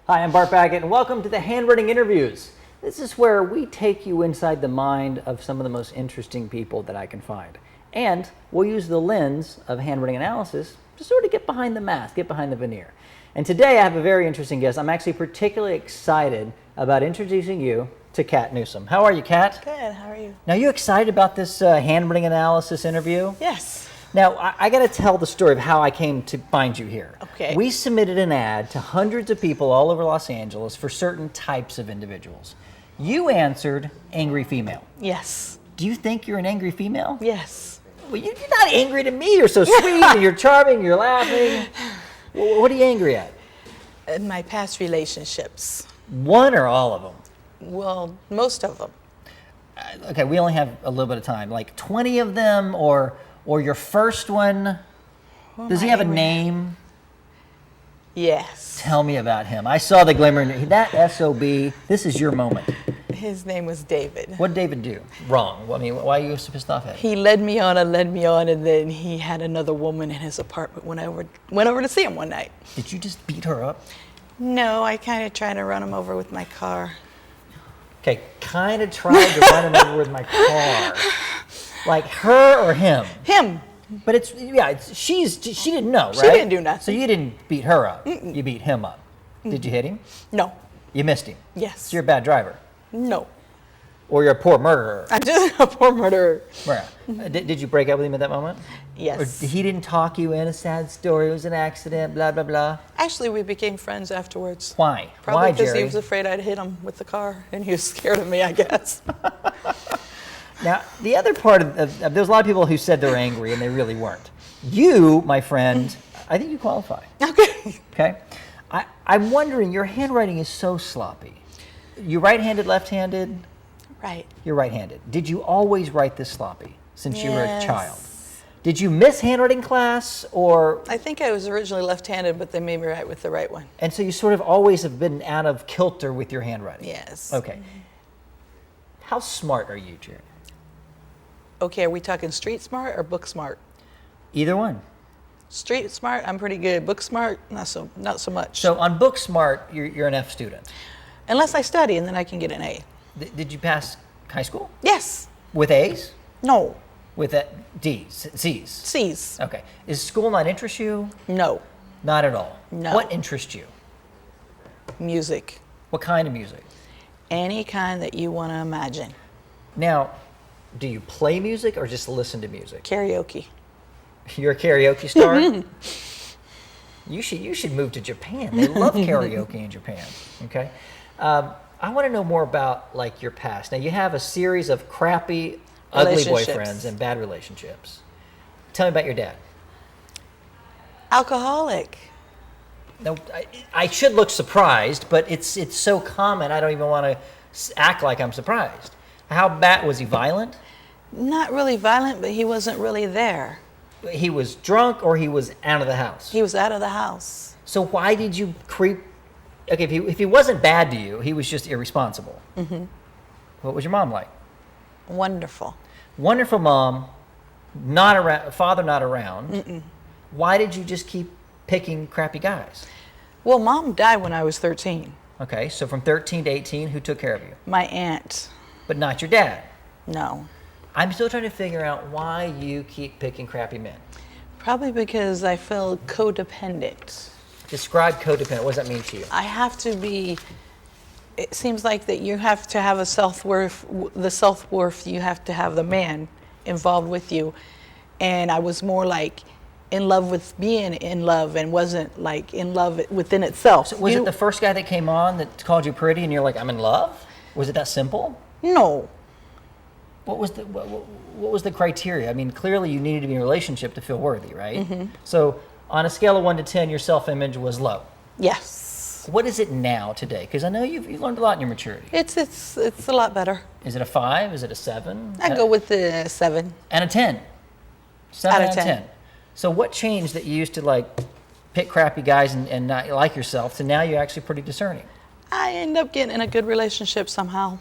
Hi, I'm Bart Baggett, and welcome to the Handwriting Interviews. This is where we take you inside the mind of some of the most interesting people that I can find. And we'll use the lens of handwriting analysis to sort of get behind the mask, get behind the veneer. And today I have a very interesting guest. I'm actually particularly excited about introducing you to Kat Newsome. How are you, Kat? Good, how are you? Now, you excited about this handwriting analysis interview? Yes. Now, I got to tell the story of how I came to find you here. Okay. We submitted an ad to hundreds of people all over Los Angeles for certain types of individuals. You answered angry female. Yes. Do you think you're an angry female? Yes. Well, you're not angry to me. You're so sweet, and you're charming, you're laughing. What are you angry at? In my past relationships. One or all of them? Well, most of them. Okay, we only have a little bit of time. Like 20 of them, or your first one? Does he have a name? Yes. Tell me about him. I saw the glimmer in that SOB. This is your moment. His name was David. What did David do wrong? I mean, why are you so pissed off at him? He led me on, and then he had another woman in his apartment when I went over to see him one night. Did you just beat her up? No, I kind of tried to run him over with my car. Okay, kind of tried to run him over with my car. Like her or him? Him. But she didn't know, right? She didn't do nothing. So you didn't beat her up. You beat him up. Did you hit him? No. You missed him. Yes. So you're a bad driver. No. Or you're a poor murderer. I'm just a poor murderer. Right. Did you break up with him at that moment? Yes. Or he didn't talk you in a sad story, it was an accident, blah, blah, blah? Actually, we became friends afterwards. Why? Probably Why, because Jerri? he was afraid I'd hit him with the car, and he was scared of me, I guess. Now, the other part of there's a lot of people who said they're angry, and they really weren't. You, my friend, I think you qualify. Okay. Okay? I'm wondering, your handwriting is so sloppy. You right-handed, left-handed? Right. You're right-handed. Did you always write this sloppy since you were a Yes. child? Did you miss handwriting class, or? I think I was originally left-handed, but they made me write with the right one. And so you sort of always have been out of kilter with your handwriting? Yes. Okay. How smart are you, Jerri? Okay, are we talking street smart or book smart? Either one. Street smart, I'm pretty good. Book smart, not so much. So on book smart, you're an F student. Unless I study, and then I can get an A. Did you pass high school? Yes. With A's? No. With D's? C's? C's. Okay. Is school not interest you? No. Not at all? No. What interests you? Music. What kind of music? Any kind that you want to imagine. Now, do you play music or just listen to music? Karaoke. You're a karaoke star? You should move to Japan. They love karaoke in Japan. Okay. I want to know more about like your past. Now you have a series of crappy, ugly boyfriends and bad relationships. Tell me about your dad. Alcoholic. Now I should look surprised, but it's so common. I don't even want to act like I'm surprised. How bad was he? Violent? Not really violent, but he wasn't really there. He was drunk, or he was out of the house? He was out of the house. So why did you creep? Okay, if he wasn't bad to you, he was just irresponsible. Mm-hmm. What was your mom like? Wonderful. Wonderful mom, not around. Father not around. Mm-mm. Why did you just keep picking crappy guys? Well, Mom died when I was 13. Okay, so from 13 to 18, who took care of you? My aunt. But not your dad. No. I'm still trying to figure out why you keep picking crappy men. Probably because I feel codependent. Describe codependent. What does that mean to you? I have to be, it seems like that you have to have a self-worth, the self-worth, you have to have the man involved with you. And I was more like in love with being in love and wasn't like in love within itself. So was it the first guy that came on that called you pretty and you're like, I'm in love? Was it that simple? No. What was the criteria? I mean, clearly you needed to be in a relationship to feel worthy, right? Mm-hmm. So on a scale of 1 to 10, your self-image was low. Yes. What is it now today? Because I know you've learned a lot in your maturity. It's a lot better. Is it a 5? Is it a 7? I go with the 7. And a 10. 7 Out of 10. So what changed that you used to like pick crappy guys and not like yourself to now you're actually pretty discerning? I end up getting in a good relationship somehow.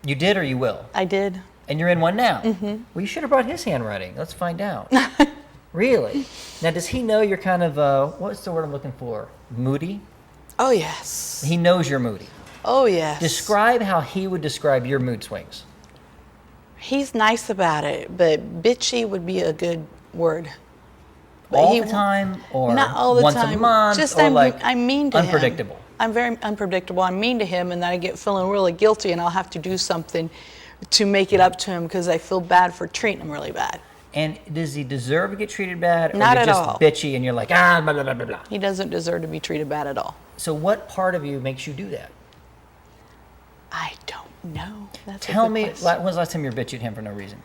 You did or you will? I did. And you're in one now? Mm-hmm. Well, you should have brought his handwriting. Let's find out. Really? Now, does he know you're kind of, what's the word I'm looking for? Moody? Oh, yes. He knows you're moody. Oh, yes. Describe how he would describe your mood swings. He's nice about it, but bitchy would be a good word. But All the time, or not all the once time. a month, Just or like I'm mean to unpredictable? him. I'm very unpredictable. I'm mean to him, and then I get feeling really guilty, and I'll have to do something to make it up to him because I feel bad for treating him really bad. And does he deserve to get treated bad, or Not you're at just all. bitchy and you're like, blah, blah, blah, blah, blah? He doesn't deserve to be treated bad at all. So what part of you makes you do that? I don't know. That's Tell a good me, question. when was the last time you were bitchy at him for no reason?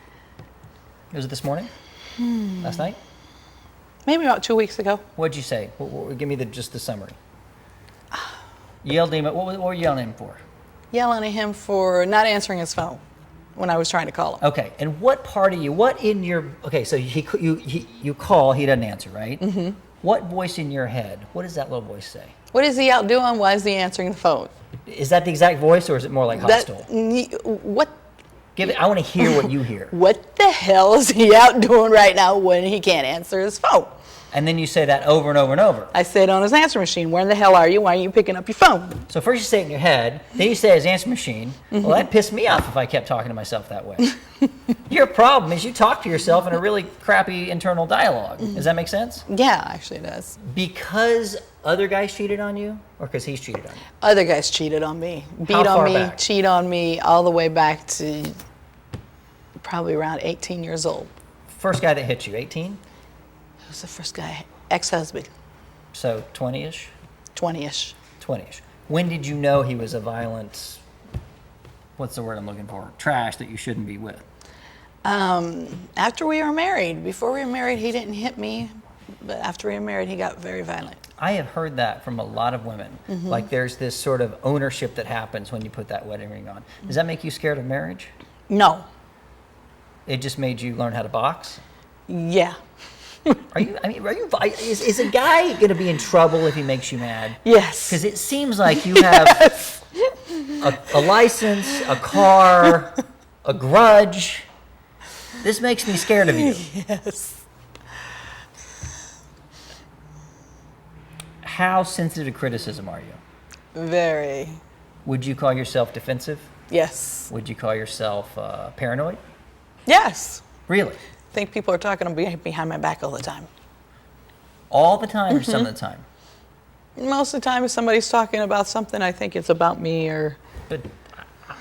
Was it this morning? Last night? Maybe about 2 weeks ago. What'd you say? Give me just the summary. You yelled at him. What were you yelling at him for? Yelling at him for not answering his phone when I was trying to call him. Okay, and what part of you, okay, so you call, he doesn't answer, right? Mm-hmm. What voice in your head, what does that little voice say? What is he out doing? Why is he answering the phone? Is that the exact voice, or is it more like hostile? What I want to hear what you hear. What the hell is he out doing right now when he can't answer his phone? And then you say that over and over and over. I say it on his answer machine. Where in the hell are you? Why aren't you picking up your phone? So first you say it in your head, then you say it his answer machine. Mm-hmm. Well, that pissed me off if I kept talking to myself that way. Your problem is you talk to yourself in a really crappy internal dialogue. Does that make sense? Yeah, actually it does. Because other guys cheated on you, or because he's cheated on you? Other guys cheated on me. Beat How far on me, back? cheat on me, all the way back to probably around 18 years old. First guy that hit you, 18? Who was the first guy? Ex-husband, So 20-ish? 20-ish. 20-ish. When did you know he was a violent, what's the word I'm looking for? Trash that you shouldn't be with? After we were married. Before we were married, he didn't hit me, but after we were married, he got very violent. I have heard that from a lot of women. Mm-hmm. Like there's this sort of ownership that happens when you put that wedding ring on. Does that make you scared of marriage? No. It just made you learn how to box? Yeah. Is a guy going to be in trouble if he makes you mad? Yes. Because it seems like you have a license, a car, a grudge. This makes me scared of you. Yes. How sensitive to criticism are you? Very. Would you call yourself defensive? Yes. Would you call yourself paranoid? Yes. Really? I think people are talking behind my back all the time. All the time or some of the time? Most of the time, if somebody's talking about something, I think it's about me or... But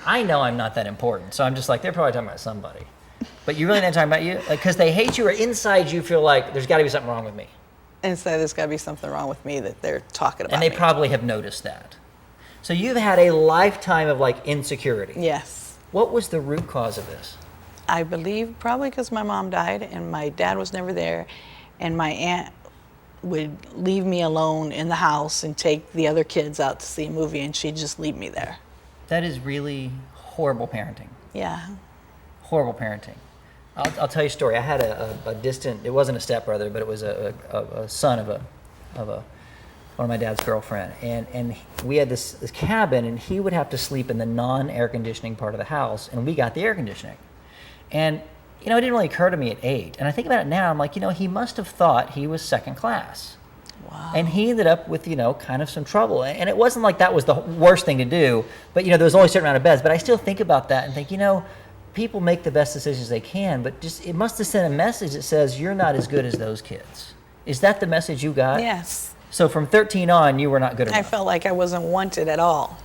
I know I'm not that important, so I'm just like, they're probably talking about somebody. But you really not talking about you? Because they hate you, or inside you feel like there's got to be something wrong with me. Inside, there's got to be something wrong with me that they're talking about And they me. probably have noticed that. So you've had a lifetime of like insecurity. Yes. What was the root cause of this? I believe probably because my mom died and my dad was never there, and my aunt would leave me alone in the house and take the other kids out to see a movie, and she'd just leave me there. That is really horrible parenting. Yeah. Horrible parenting. I'll tell you a story. I had a distant, it wasn't a stepbrother, but it was a son of one of my dad's girlfriend. And we had this cabin, and he would have to sleep in the non-air conditioning part of the house, and we got the air conditioning. And, it didn't really occur to me at 8. And I think about it now, I'm like, he must have thought he was second class. Wow. And he ended up with, kind of some trouble. And it wasn't like that was the worst thing to do, but, there was only a certain amount of beds. But I still think about that and think, people make the best decisions they can, but just it must have sent a message that says you're not as good as those kids. Is that the message you got? Yes. So from 13 on, you were not good enough. I felt like I wasn't wanted at all.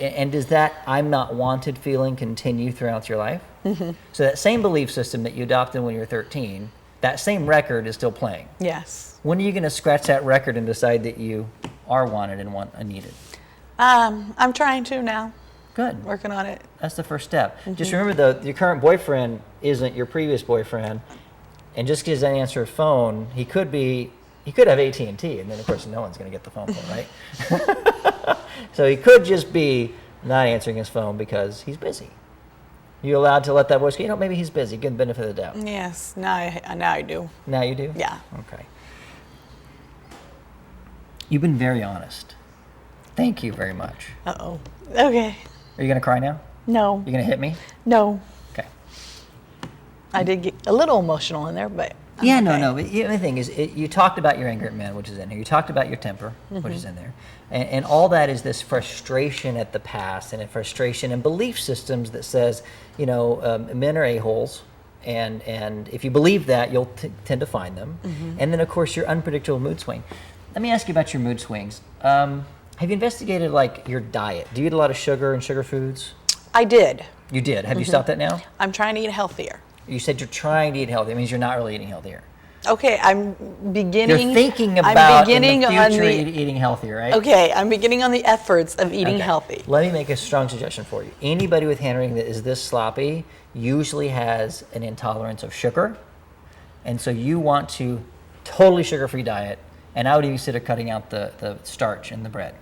And does that I'm not wanted feeling continue throughout your life? Mm-hmm. So that same belief system that you adopted when you were 13, that same record is still playing. Yes. When are you going to scratch that record and decide that you are wanted and needed? I'm trying to now. Good. Working on it. That's the first step. Mm-hmm. Just remember, your current boyfriend isn't your previous boyfriend, and just because he doesn't answer a phone, he could have AT&T, and then of course no one's going to get the phone call, right? So he could just be not answering his phone because he's busy. You allowed to let that voice go, maybe he's busy, give him the benefit of the doubt. Yes, now I do. Now you do? Yeah. Okay. You've been very honest. Thank you very much. Uh-oh. Okay. Are you going to cry now? No. You going to hit me? No. Okay. I did get a little emotional in there, but Yeah, okay. no. But the thing is, you talked about your anger at men, which is in there. You talked about your temper, which is in there. And all that is this frustration at the past and a frustration in belief systems that says, men are a-holes. And if you believe that, you'll tend to find them. And then, of course, your unpredictable mood swing. Let me ask you about your mood swings. Have you investigated, like, your diet? Do you eat a lot of sugar and sugar foods? I did. You did. Have you stopped that now? I'm trying to eat healthier. You said you're trying to eat healthy. That means you're not really eating healthier. Okay, I'm beginning. You're thinking about in the on future eating healthier, right? Okay, I'm beginning on the efforts of eating Okay. healthy. Let me make a strong suggestion for you. Anybody with handwriting that is this sloppy usually has an intolerance of sugar. And so you want to totally sugar-free diet. And I would even consider cutting out the starch in the bread.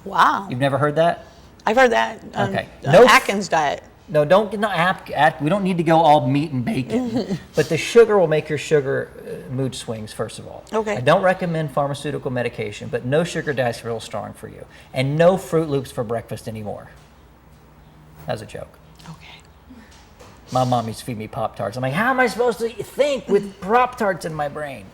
Wow. You've never heard that? I've heard that. Okay. Atkins diet. No, we don't need to go all meat and bacon. But the sugar will make your sugar mood swings, first of all. Okay. I don't recommend pharmaceutical medication, but no sugar diet's real strong for you. And no Fruit Loops for breakfast anymore. That was a joke. Okay. My mom used to feed me Pop-Tarts. I'm like, how am I supposed to think with Pop-Tarts in my brain?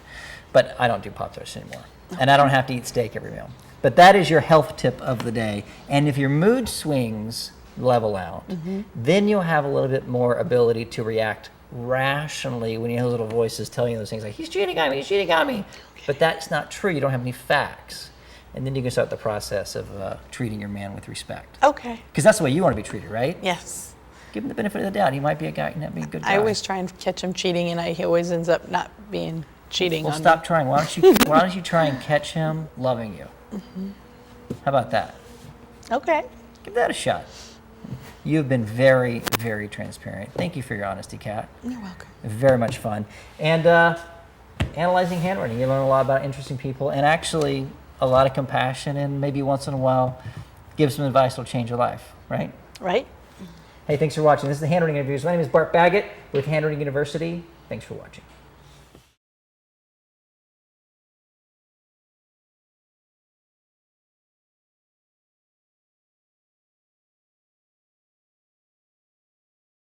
But I don't do Pop-Tarts anymore. And I don't have to eat steak every meal. But that is your health tip of the day. And if your mood swings level out, then you'll have a little bit more ability to react rationally when you hear little voices telling you those things like, he's cheating on me, he's cheating on me. Okay. But that's not true. You don't have any facts. And then you can start the process of treating your man with respect. Okay. Because that's the way you want to be treated, right? Yes. Give him the benefit of the doubt. He might be a guy, he might be a good guy. I always try and catch him cheating, and he always ends up not being cheating Well, on stop me. trying. Why don't you try and catch him loving you? How about that? Okay. Give that a shot. You've been very, very transparent. Thank you for your honesty, Kat. You're welcome. Very much fun. And analyzing handwriting, you learn a lot about interesting people and actually a lot of compassion, and maybe once in a while give some advice that'll change your life, right? Right? Hey, thanks for watching. This is the Handwriting Interviews. My name is Bart Baggett with Handwriting University. Thanks for watching.